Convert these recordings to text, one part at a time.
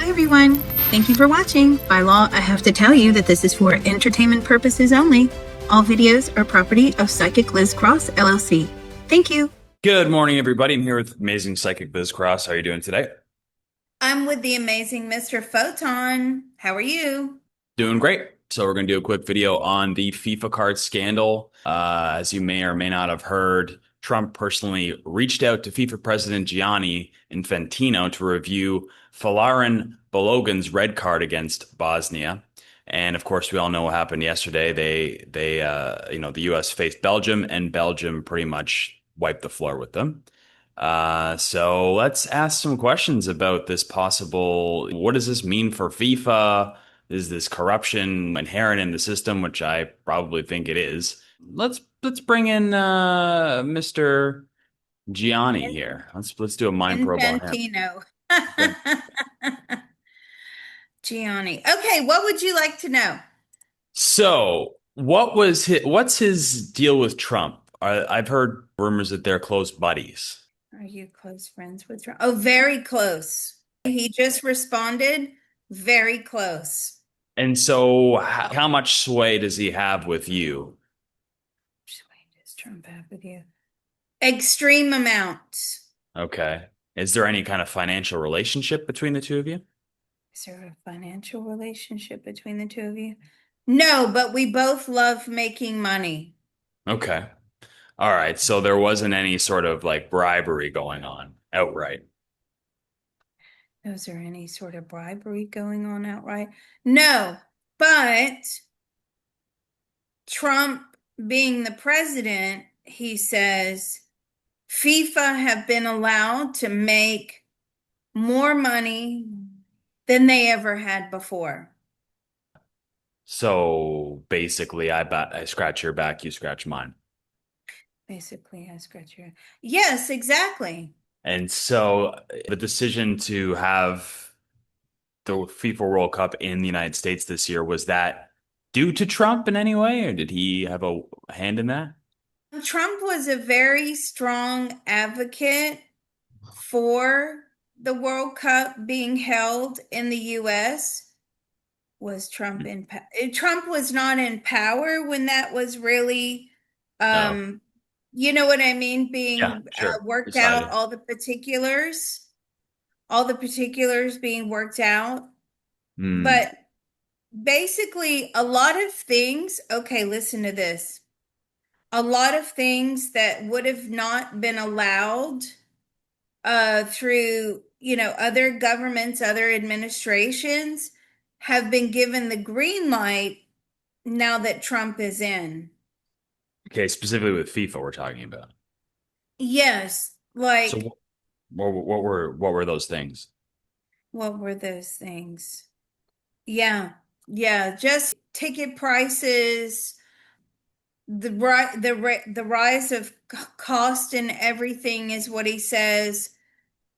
Hi everyone. Thank you for watching. By law, I have to tell you that this is for entertainment purposes only. All videos are property of Psychic Liz Cross, LLC. Thank you. Good morning, everybody. I'm here with amazing psychic Biz Cross. How are you doing today? I'm with the amazing Mr. Photon. How are you? Doing great. So we're going to do a quick video on the FIFA card scandal. As you may or may not have heard, Trump personally reached out to FIFA President Gianni Infantino to review Folarin Balogun's red card against Bosnia. And of course, we all know what happened yesterday. The U.S. faced Belgium, and Belgium pretty much wiped the floor with them. So let's ask some questions about this possible. What does this mean for FIFA? Is this corruption inherent in the system, which I probably think it is? Let's bring in Mr. Gianni here. Let's do a mind probe on him. Infantino. Okay. Gianni. Okay, what would you like to know? So, what's his deal with Trump? I've heard rumors that they're close buddies. Are you close friends with Trump? Oh, very close. He just responded, very close. And so, how much sway does he have with you? Does Trump have with you? Extreme amounts. Okay. Is there any kind of financial relationship between the two of you? Is there a financial relationship between the two of you? No, but we both love making money. Okay. All right. So there wasn't any sort of like bribery going on outright. Is there any sort of bribery going on outright? No, but Trump being the president, he says FIFA have been allowed to make more money than they ever had before. So basically, I scratch your back, you scratch mine. Basically, I scratch your. Yes, exactly. And so the decision to have the FIFA World Cup in the United States this year, was that due to Trump in any way, or did he have a hand in that? Trump was a very strong advocate for the World Cup being held in the US. Was Trump in Trump was not in power when that was really No. you know what I mean, Yeah, being sure. worked out, Decided. all the particulars being worked out. Hmm. But basically a lot of things, okay, listen to this. A lot of things that would have not been allowed through, other governments, other administrations have been given the green light now that Trump is in. Okay, specifically with FIFA, we're talking about. Yes, So like what were those things? what were those things? Yeah, yeah, just ticket prices, the rise of cost and everything is what he says,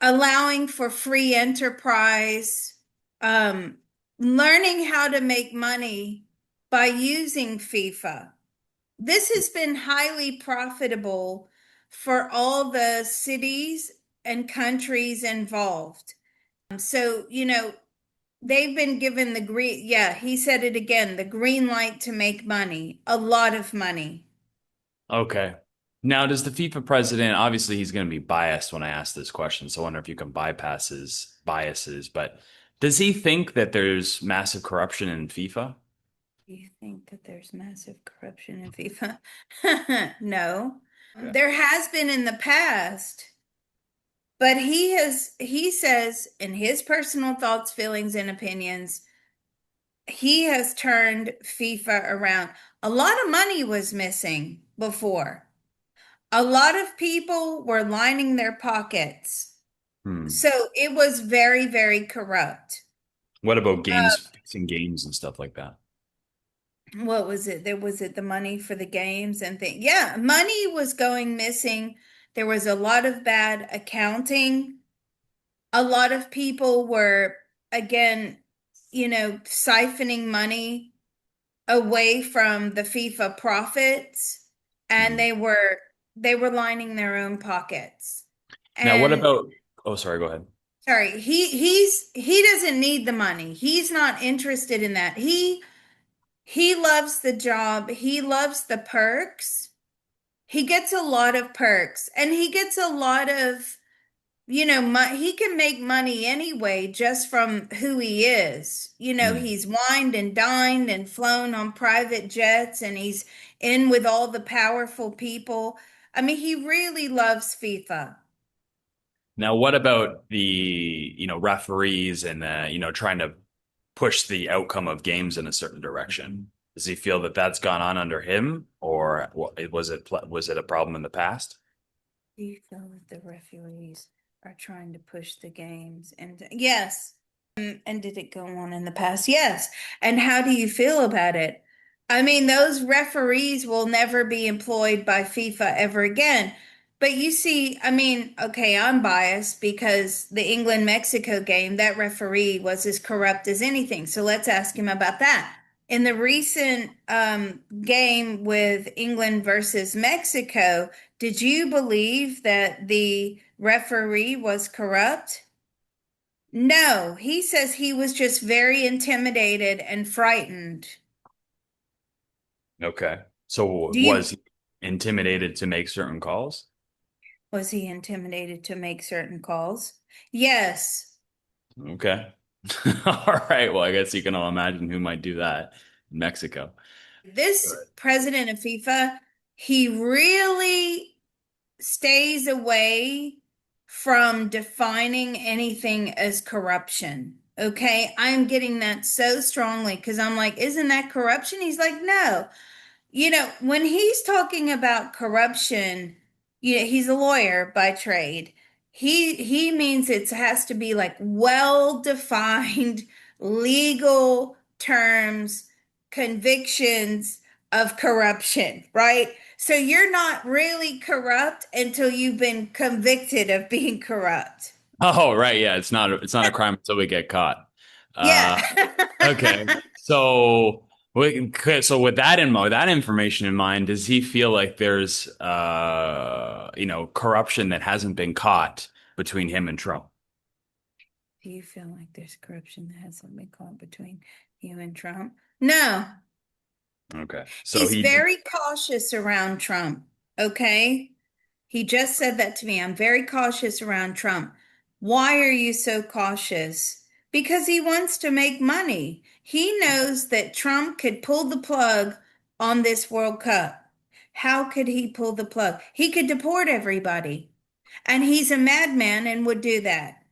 allowing for free enterprise, um, learning how to make money by using FIFA. This has been highly profitable for all the cities and countries involved. So, they've been given the green, yeah, he said it again, the green light to make money, a lot of money. Okay. Now, does the FIFA president, obviously he's going to be biased when I ask this question, so I wonder if you can bypass his biases, but does he think that there's massive corruption in FIFA? Do you think that there's massive corruption in FIFA? No. Yeah. There has been in the past, but he says in his personal thoughts, feelings, and opinions, he has turned FIFA around. A lot of money was missing before. A lot of people were lining their pockets. Hmm. So it was very, very corrupt. What about games, fixing games and stuff like that? What was it? There was it the money for the games and things. Yeah, money was going missing. There was a lot of bad accounting. A lot of people were, again, siphoning money away from the FIFA profits, and Hmm. they were lining their own pockets. Now, what And about, oh, sorry, go ahead. Sorry, he doesn't need the money. He's not interested in that. He loves the job. He loves the perks. He gets a lot of perks and he gets a lot of, he can make money anyway just from who he is. Hmm. He's wined and dined and flown on private jets and he's in with all the powerful people. I mean, he really loves FIFA. Now, what about the, referees and trying to push the outcome of games in a certain direction? Does he feel that that's gone on under him, or was it a problem in the past? Do you feel that the referees are trying to push the games? And yes. And did it go on in the past? Yes. And how do you feel about it? I mean, those referees will never be employed by FIFA ever again. But you see, I mean, okay, I'm biased because the England-Mexico game, that referee was as corrupt as anything. So let's ask him about that. In the recent game with England versus Mexico, did you believe that the referee was corrupt? No, he says he was just very intimidated and frightened. Okay. So Do was you, he intimidated to make certain calls? was he intimidated to make certain calls? Yes. Okay. All right. Well, I guess you can all imagine who might do that in Mexico. This Good. president of FIFA, he really stays away from defining anything as corruption. Okay. I'm getting that so strongly because I'm like, isn't that corruption? He's like, no. When he's talking about corruption, he's a lawyer by trade. He means it has to be like well-defined legal terms, convictions of corruption, right? So you're not really corrupt until you've been convicted of being corrupt. Oh, right. Yeah. It's not a crime until we get caught. Uh, Yeah. okay. So with that with that information in mind, does he feel like there's corruption that hasn't been caught between him and Trump? Do you feel like there's corruption that hasn't been caught between you and Trump? No. Okay. So He's he very cautious around Trump. Okay. He just said that to me. I'm very cautious around Trump. Why are you so cautious? Because he wants to make money. He knows that Trump could pull the plug on this World Cup. How could he pull the plug? He could deport everybody. And he's a madman and would do that.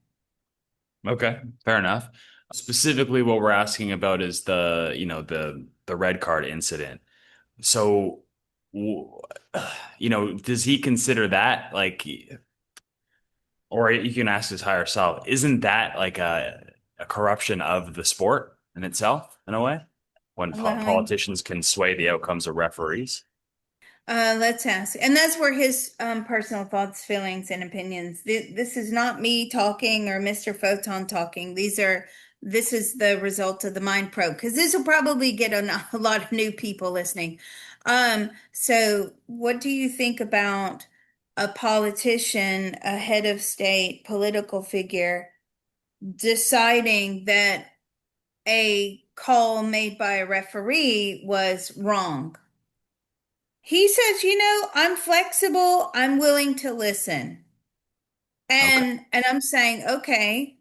Okay, fair enough. Specifically, what we're asking about is the red card incident. So, w- does he consider that like, or you can ask his higher self, isn't that like a corruption of the sport in itself, in a way, when Allowing politicians can sway the outcomes of referees? Let's ask. And that's where his personal thoughts, feelings, and opinions. This is not me talking or Mr. Photon talking. This is the result of the Mind Probe because this will probably get a lot of new people listening. So what do you think about a politician, a head of state, political figure deciding that a call made by a referee was wrong? He says, I'm flexible, I'm willing to listen. Okay. And I'm saying, okay,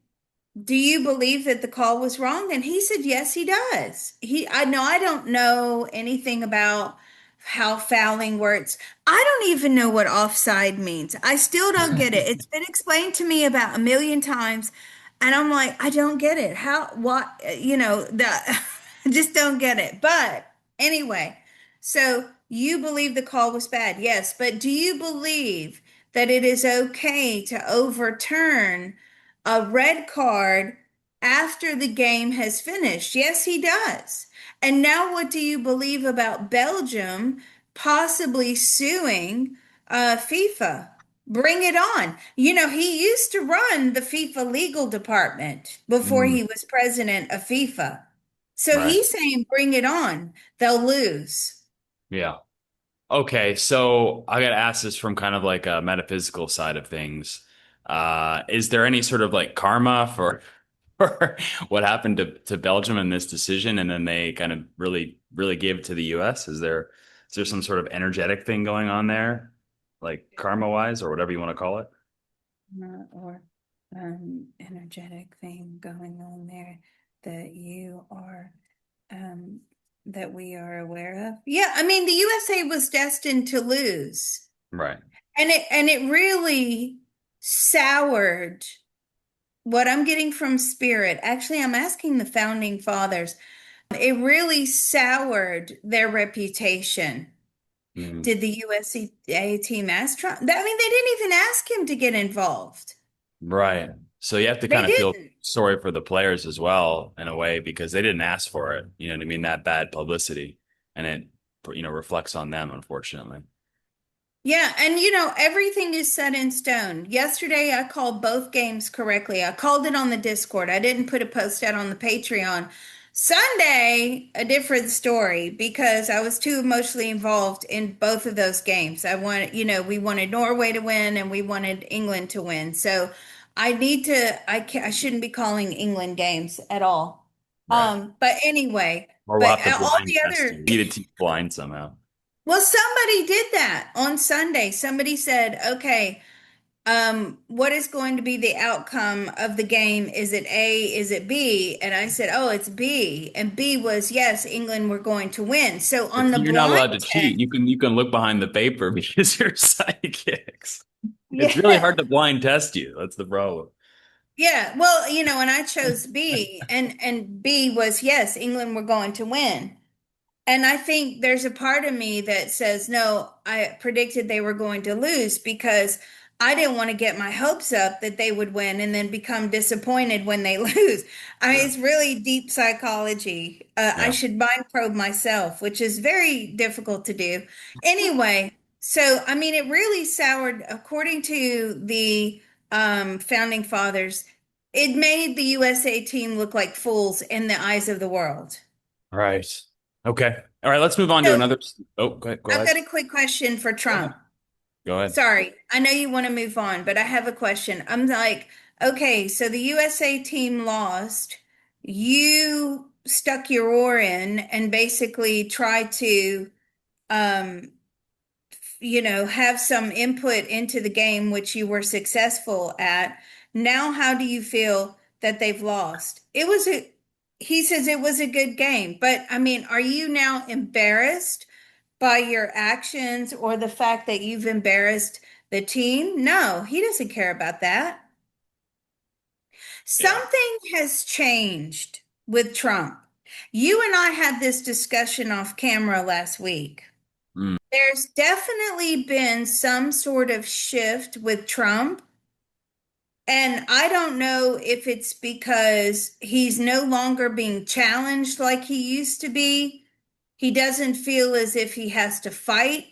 do you believe that the call was wrong? And he said, yes, he does. I know I don't know anything about how fouling works. I don't even know what offside means. I still don't get it. It's been explained to me about a million times, and I'm like, I don't get it. How, what, I just don't get it. But anyway, so you believe the call was bad? Yes, but do you believe that it is okay to overturn a red card after the game has finished? Yes, he does. And now, what do you believe about Belgium possibly suing FIFA? Bring it on. He used to run the FIFA legal department before Mm, he was president of FIFA. So right. he's saying, bring it on. They'll lose. Yeah. Okay. So I got to ask this from kind of like a metaphysical side of things. Is there any sort of like karma for what happened to Belgium in this decision, and then they kind of really gave it to the US? Is there some sort of energetic thing going on there, like karma wise or whatever you want to call it? Or energetic thing going on there that you are um that we are aware of. Yeah, I mean the USA was destined to lose. Right. And it really soured what I'm getting from Spirit. Actually, I'm asking the founding fathers. It really soured their reputation. Mm. Did the USA team ask Trump? I mean, they didn't even ask him to get involved. Right. So you have to They kind of feel didn't. sorry for the players as well in a way because they didn't ask for it. You know what I mean? That bad publicity, and it reflects on them, unfortunately. Yeah, and everything is set in stone. Yesterday, I called both games correctly. I called it on the Discord. I didn't put a post out on the Patreon. Sunday, a different story because I was too emotionally involved in both of those games. We wanted Norway to win and we wanted England to win. So I shouldn't be calling England games at all. Right. But anyway, Or we'll but have to all blind the test other you. Need a team blind somehow. well, somebody did that on Sunday. Somebody said, okay, what is going to be the outcome of the game? Is it A? Is it B? And I said, oh, it's B. And B was, yes, England were going to win. So But on the see, you're not blind allowed to cheat. test, You can look behind the paper because you're psychics. It's really yeah, hard to blind test you. That's the problem. yeah. Well, and I chose B, and B was, yes, England were going to win. And I think there's a part of me that says, no, I predicted they were going to lose because I didn't want to get my hopes up that they would win and then become disappointed when they lose. I mean, Sure. it's really deep psychology. I Yeah. should mind probe myself, which is very difficult to do. Anyway, so I mean, it really soured, according to the founding fathers, it made the USA team look like fools in the eyes of the world. All right. Okay. All right. Let's move on to So another. Oh, go ahead. Go I've ahead. got a quick question for Go ahead. Trump. Go ahead. Sorry, I know you want to move on, but I have a question. I'm like, okay, so the USA team lost. You stuck your oar in and basically tried to, um, have some input into the game, which you were successful at. Now, how do you feel that they've lost? He says it was a good game, but I mean, are you now embarrassed by your actions or the fact that you've embarrassed the team? No, he doesn't care about that. Yeah. Something has changed with Trump. You and I had this discussion off camera last week. Mm. There's definitely been some sort of shift with Trump. And I don't know if it's because he's no longer being challenged like he used to be. He doesn't feel as if he has to fight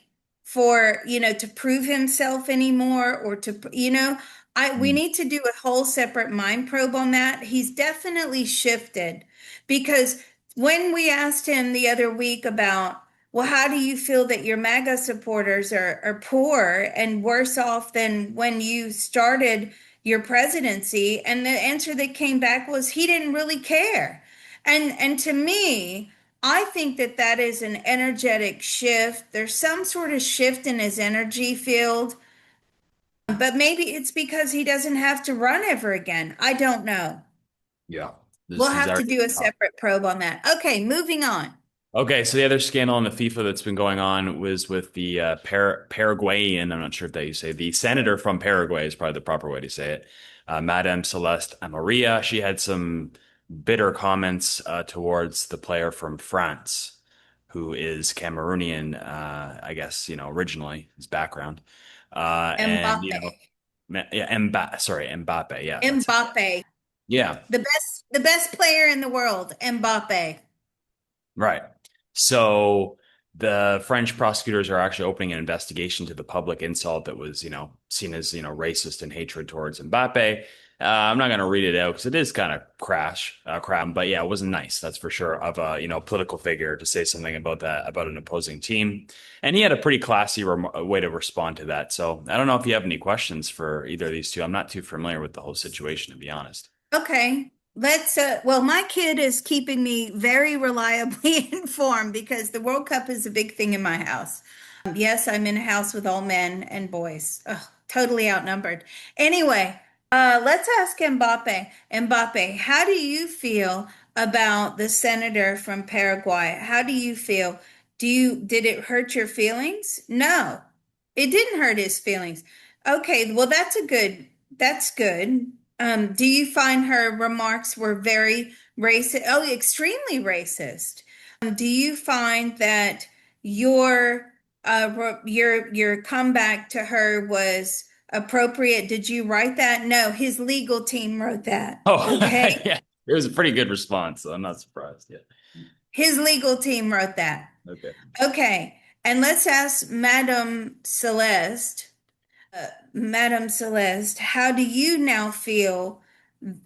for, to prove himself anymore or we Mm. need to do a whole separate mind probe on that. He's definitely shifted because when we asked him the other week about, well, how do you feel that your MAGA supporters are poor and worse off than when you started your presidency? And the answer that came back was he didn't really care. And to me, I think that that is an energetic shift. There's some sort of shift in his energy field, but maybe it's because he doesn't have to run ever again. I don't know. Yeah. We'll He's have to already. do a separate probe on that. Okay, moving on. Okay, so the other scandal in the FIFA that's been going on was with the Paraguayan. I'm not sure if that you say the senator from Paraguay is probably the proper way to say it. Madame Celeste Amarilla. She had some bitter comments towards the player from France, who is Cameroonian. I guess originally his background, and Mbappe. yeah, sorry, Mbappe. Yeah, that's it. Mbappe. Yeah. The best player in the world, Mbappe. Right. So the French prosecutors are actually opening an investigation to the public insult that was, seen as, racist and hatred towards Mbappe. I'm not gonna read it out because it is kind of crap. But yeah, it wasn't nice. That's for sure. Of a political figure to say something about that about an opposing team, and he had a pretty classy way to respond to that. So I don't know if you have any questions for either of these two. I'm not too familiar with the whole situation, to be honest. Okay, well, my kid is keeping me very reliably informed because the World Cup is a big thing in my house. Yes, I'm in a house with all men and boys. Ugh, totally outnumbered. Anyway, let's ask Mbappe. Mbappe, how do you feel about the senator from Paraguay? How do you feel? Did it hurt your feelings? No, it didn't hurt his feelings. Okay, well, that's good. Do you find her remarks were very racist? Oh, extremely racist. Do you find that your your comeback to her was appropriate? Did you write that? No, his legal team wrote that. Oh, Okay. yeah, it was a pretty good response, so I'm not surprised. Yeah. His legal team wrote that. Okay. Okay. And let's ask Madame Celeste. Madame Celeste, how do you now feel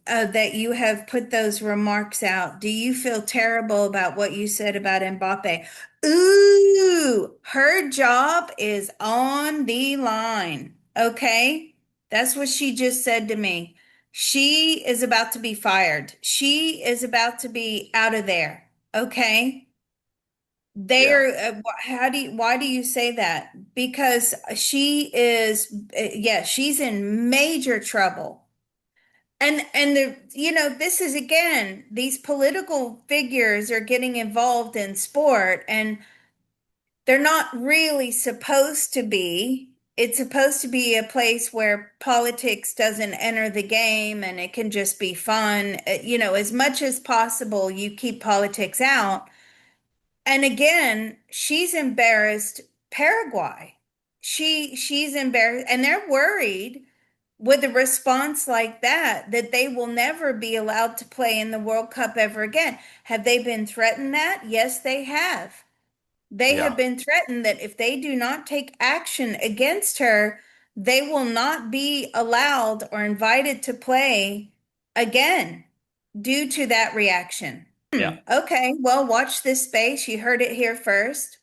that you have put those remarks out? Do you feel terrible about what you said about Mbappe? Ooh, her job is on the line. Okay. That's what she just said to me. She is about to be fired. She is about to be out of there. Okay. They Yeah. are, why do you say that? Because she is, yeah, she's in major trouble. This is again, these political figures are getting involved in sport and they're not really supposed to be. It's supposed to be a place where politics doesn't enter the game and it can just be fun. As much as possible, you keep politics out. And again, she's embarrassed Paraguay. She's embarrassed, and they're worried with a response like that they will never be allowed to play in the World Cup ever again. Have they been threatened that? Yes, they have. They have Yeah. been threatened that if they do not take action against her, they will not be allowed or invited to play again due to that reaction. Yeah. Okay, well, watch this space. You heard it here first.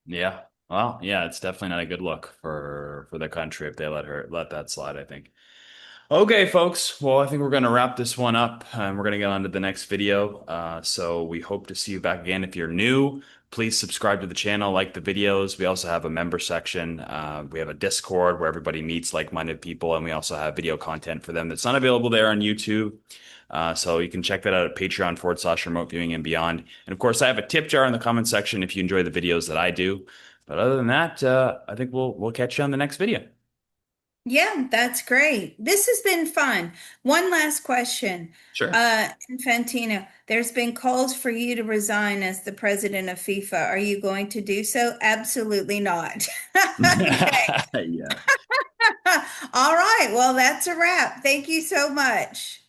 Yeah. Well, yeah, it's definitely not a good look for the country if they let that slide, I think. Okay, folks. Well, I think we're going to wrap this one up and we're going to get on to the next video. So we hope to see you back again. If you're new, please subscribe to the channel, like the videos. We also have a member section. We have a Discord where everybody meets like-minded people, and we also have video content for them that's not available there on YouTube. So you can check that out at Patreon/remote viewing and beyond. And of course, I have a tip jar in the comment section if you enjoy the videos that I do. But other than that, I think we'll catch you on the next video. Yeah, that's great. This has been fun. One last question. Sure. Infantino, there's been calls for you to resign as the president of FIFA. Are you going to do so? Absolutely not. Okay. Yeah. All right. Well, that's a wrap. Thank you so much.